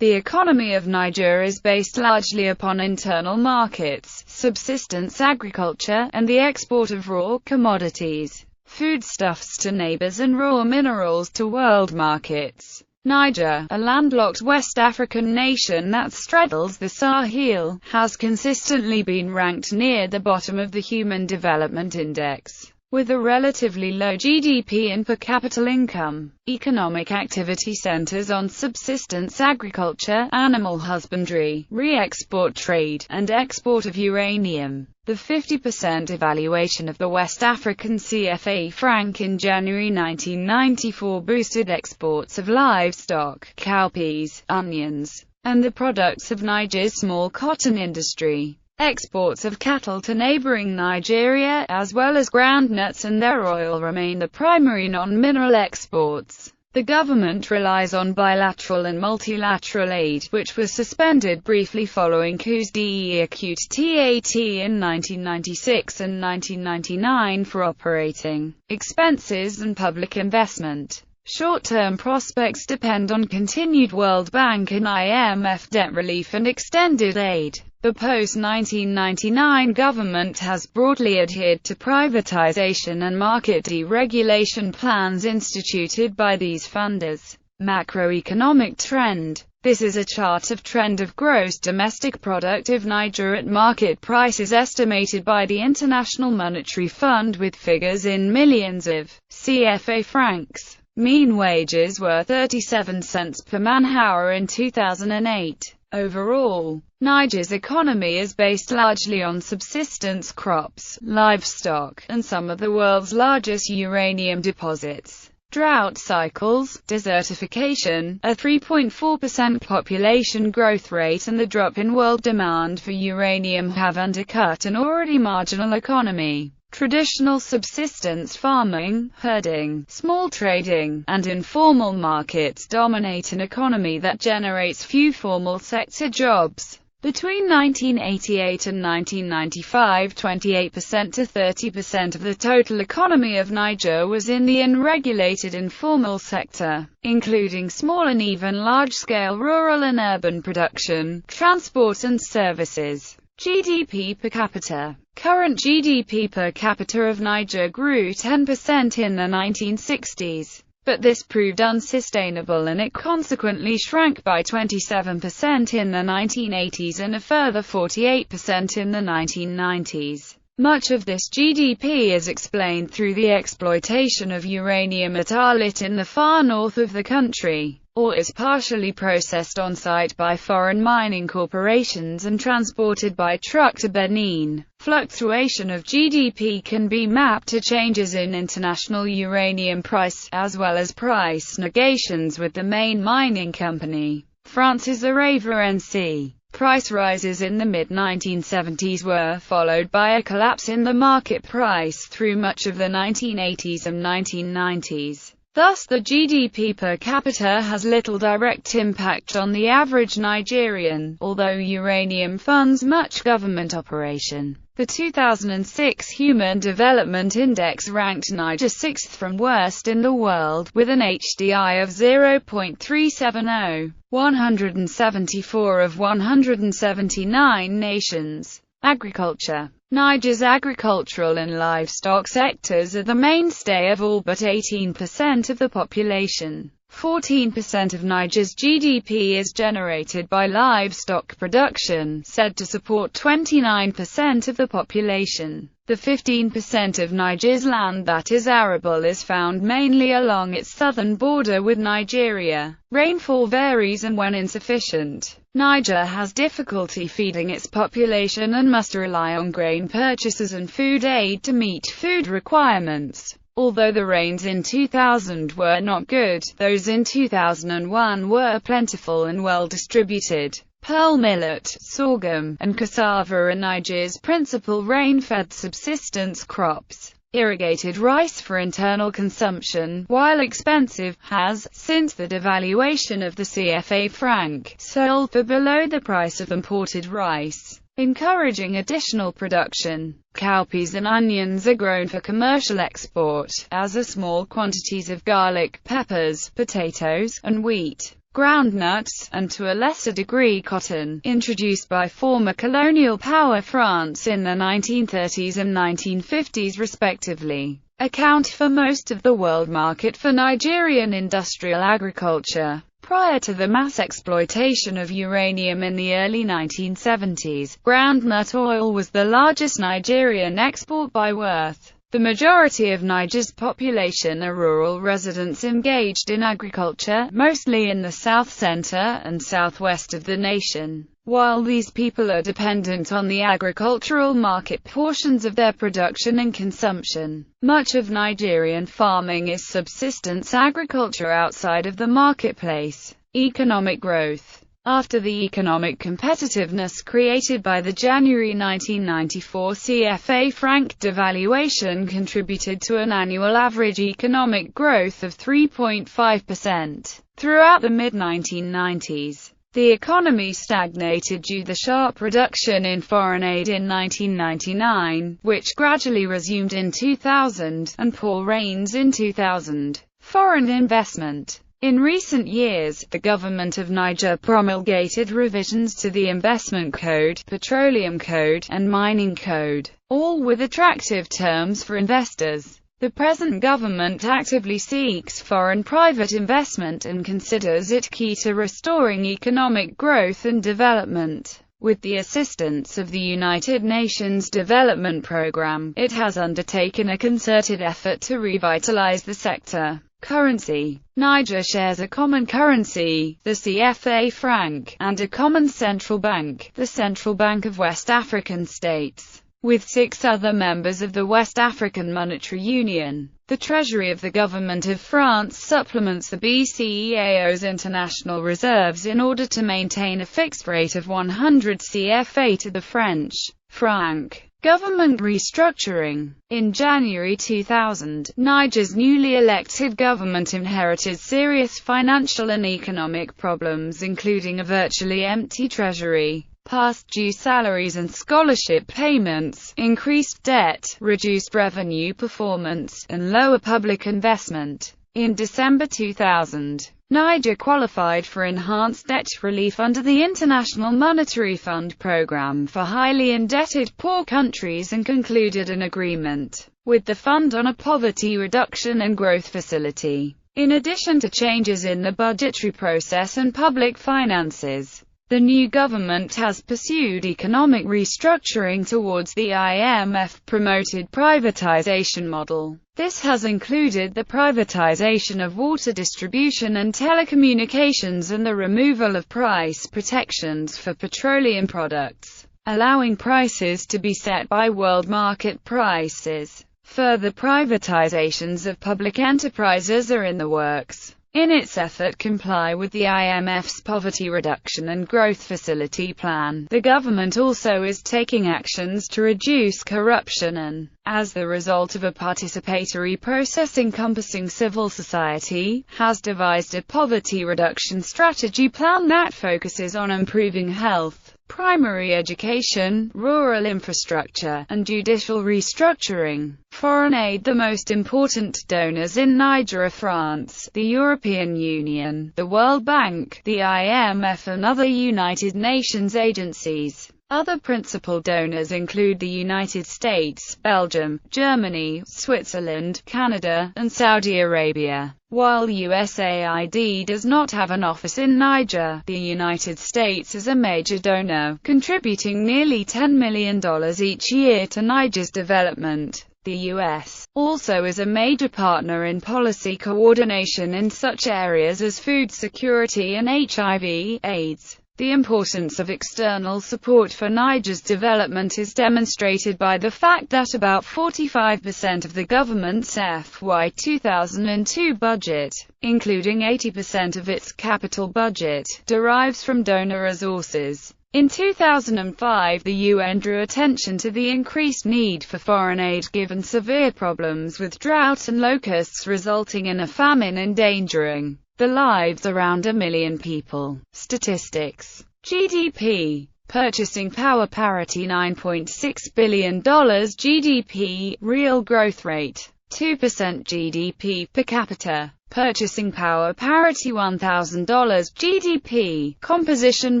The economy of Niger is based largely upon internal markets, subsistence agriculture, and the export of raw commodities, foodstuffs to neighbors and raw minerals to world markets. Niger, a landlocked West African nation that straddles the Sahel, has consistently been ranked near the bottom of the Human Development Index, with a relatively low GDP and per capita income. Economic activity centers on subsistence agriculture, animal husbandry, re-export trade, and export of uranium. The 50% evaluation of the West African CFA franc in January 1994 boosted exports of livestock, cowpeas, onions, and the products of Niger's small cotton industry. Exports of cattle to neighboring Nigeria, as well as groundnuts and their oil, remain the primary non-mineral exports. The government relies on bilateral and multilateral aid, which was suspended briefly following coups d'état in 1996 and 1999 for operating expenses and public investment. Short-term prospects depend on continued World Bank and IMF debt relief and extended aid. The post-1999 government has broadly adhered to privatization and market deregulation plans instituted by these funders. Macroeconomic trend. This is a chart of trend of gross domestic product of Niger at market prices estimated by the International Monetary Fund with figures in millions of CFA francs. Mean wages were 37 cents per man-hour in 2008. Overall, Niger's economy is based largely on subsistence crops, livestock, and some of the world's largest uranium deposits. Drought cycles, desertification, a 3.4% population growth rate and the drop in world demand for uranium have undercut an already marginal economy. Traditional subsistence farming, herding, small trading, and informal markets dominate an economy that generates few formal sector jobs. Between 1988 and 1995, 28% to 30% of the total economy of Niger was in the unregulated informal sector, including small and even large-scale rural and urban production, transport and services. GDP per capita. Current GDP per capita of Niger grew 10% in the 1960s, but this proved unsustainable and it consequently shrank by 27% in the 1980s and a further 48% in the 1990s. Much of this GDP is explained through the exploitation of uranium at Arlit in the far north of the country, or is partially processed on-site by foreign mining corporations and transported by truck to Benin. Fluctuation of GDP can be mapped to changes in international uranium price, as well as price negations with the main mining company, France's Areva NC. Price rises in the mid-1970s were followed by a collapse in the market price through much of the 1980s and 1990s. Thus, the GDP per capita has little direct impact on the average Nigerian, although uranium funds much government operation. The 2006 Human Development Index ranked Niger 6th from worst in the world, with an HDI of 0.370, 174 of 179 nations. Agriculture. Niger's agricultural and livestock sectors are the mainstay of all but 18% of the population. 14% of Niger's GDP is generated by livestock production, said to support 29% of the population. The 15% of Niger's land that is arable is found mainly along its southern border with Nigeria. Rainfall varies and when insufficient, Niger has difficulty feeding its population and must rely on grain purchases and food aid to meet food requirements. Although the rains in 2000 were not good, those in 2001 were plentiful and well distributed. Pearl millet, sorghum, and cassava are Niger's principal rain-fed subsistence crops. Irrigated rice for internal consumption, while expensive, has, since the devaluation of the CFA franc, sold for below the price of imported rice, encouraging additional production. Cowpeas and onions are grown for commercial export, as are small quantities of garlic, peppers, potatoes, and wheat. groundnuts, and to a lesser degree cotton, introduced by former colonial power France in the 1930s and 1950s respectively, account for most of the world market for Nigerian industrial agriculture. Prior to the mass exploitation of uranium in the early 1970s, groundnut oil was the largest Nigerian export by worth. The majority of Niger's population are rural residents engaged in agriculture, mostly in the south center and southwest of the nation. While these people are dependent on the agricultural market portions of their production and consumption, much of Nigerian farming is subsistence agriculture outside of the marketplace. Economic growth. After the economic competitiveness created by the January 1994 CFA franc devaluation contributed to an annual average economic growth of 3.5% throughout the mid-1990s. The economy stagnated due to the sharp reduction in foreign aid in 1999, which gradually resumed in 2000, and poor rains in 2000. Foreign investment. In recent years, the government of Niger promulgated revisions to the Investment Code, Petroleum Code, and Mining Code, all with attractive terms for investors. The present government actively seeks foreign private investment and considers it key to restoring economic growth and development. With the assistance of the United Nations Development Programme, it has undertaken a concerted effort to revitalize the sector. Currency. Niger shares a common currency, the CFA franc, and a common central bank, the Central Bank of West African States, with 6 other members of the West African Monetary Union. The Treasury of the Government of France supplements the BCEAO's international reserves in order to maintain a fixed rate of 100 CFA to the French franc. Government restructuring. In January 2000, Niger's newly elected government inherited serious financial and economic problems, including a virtually empty treasury, past due salaries and scholarship payments, increased debt, reduced revenue performance, and lower public investment. In December 2000, Niger qualified for enhanced debt relief under the International Monetary Fund program for highly indebted poor countries and concluded an agreement with the fund on a poverty reduction and growth facility. In addition to changes in the budgetary process and public finances, the new government has pursued economic restructuring towards the IMF-promoted privatization model. This has included the privatization of water distribution and telecommunications and the removal of price protections for petroleum products, allowing prices to be set by world market prices. Further privatizations of public enterprises are in the works. In its effort to comply with the IMF's Poverty Reduction and Growth Facility plan, the government also is taking actions to reduce corruption and, as the result of a participatory process encompassing civil society, has devised a poverty reduction strategy plan that focuses on improving health, primary education, rural infrastructure, and judicial restructuring. Foreign aid. The most important donors in Niger are France, the European Union, the World Bank, the IMF and other United Nations agencies. Other principal donors include the United States, Belgium, Germany, Switzerland, Canada, and Saudi Arabia. While USAID does not have an office in Niger, the United States is a major donor, contributing nearly $10 million each year to Niger's development. The U.S. also is a major partner in policy coordination in such areas as food security and HIV/AIDS. The importance of external support for Niger's development is demonstrated by the fact that about 45% of the government's FY 2002 budget, including 80% of its capital budget, derives from donor resources. In 2005, the UN drew attention to the increased need for foreign aid given severe problems with drought and locusts resulting in a famine endangering the lives around 1 million people. Statistics. GDP. Purchasing power parity $9.6 billion GDP, real growth rate 2% GDP per capita. Purchasing power parity $1,000. GDP composition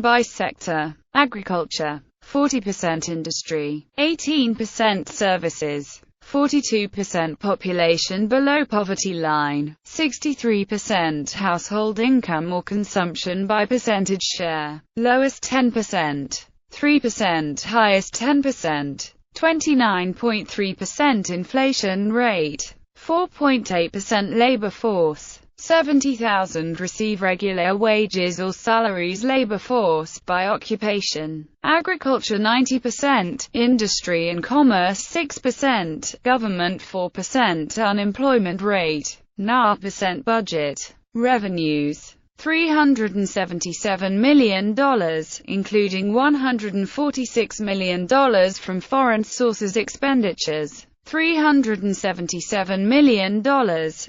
by sector: agriculture 40%, industry 18%, services 42%, population below poverty line 63%, household income or consumption by percentage share: lowest 10%, 3%, highest 10%, 29.3% inflation rate, 4.8% labor force, 70,000 receive regular wages or salaries. Labor force by occupation: agriculture 90%, industry and commerce 6%, government 4%, unemployment rate 9%. Budget revenues $377 million, including $146 million from foreign sources. Expenditures $377 million,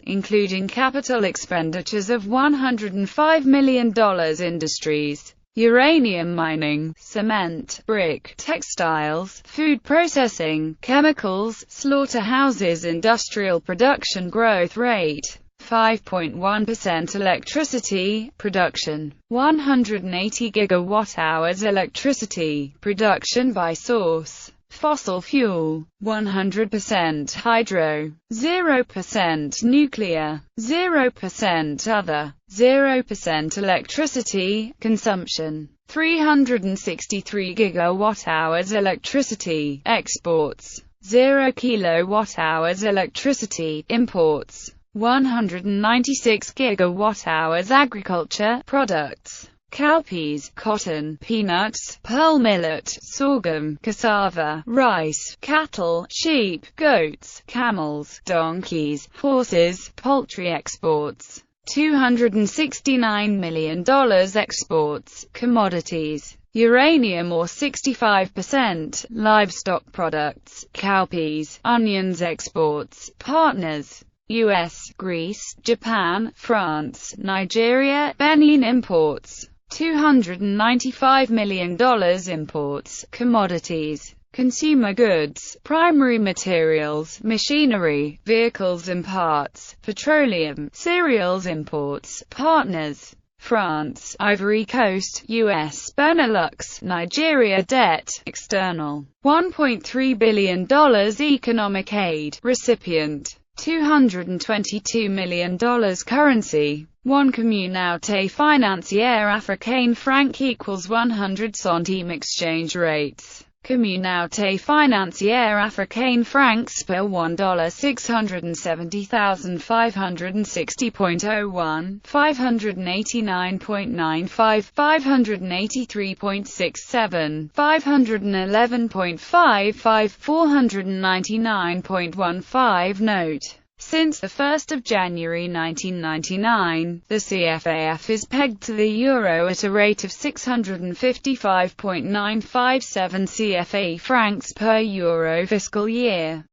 including capital expenditures of $105 million. Industries: uranium mining, cement, brick, textiles, food processing, chemicals, slaughterhouses. Industrial production growth rate 5.1%. Electricity production 180 gigawatt-hours. Electricity production by source: fossil fuel 100%, hydro 0%, nuclear 0%, other 0%. Electricity consumption 363 gigawatt-hours. Electricity exports 0 kilowatt-hours. Electricity imports 196 gigawatt-hours. Agriculture products: cowpeas, cotton, peanuts, pearl millet, sorghum, cassava, rice, cattle, sheep, goats, camels, donkeys, horses. Poultry exports $269 million. Exports: commodities: uranium or 65%, livestock products, cowpeas, onions. Exports: partners: US, Greece, Japan, France, Nigeria, Benin. Imports $295 million. Imports: commodities, consumer goods, primary materials, machinery, vehicles and parts, petroleum, cereals. Imports: partners: France, Ivory Coast, US, Benelux, Nigeria. Debt external $1.3 billion. Economic aid recipient $222 million. Currency: 1 communauté financière africaine franc equals 100 centimes. Exchange rates: communauté financière africaine francs per $1 670,560.01, 589.95, 583.67, 511.55, 499.15. Note: since 1 January 1999, the CFAF is pegged to the euro at a rate of 655.957 CFA francs per euro fiscal year.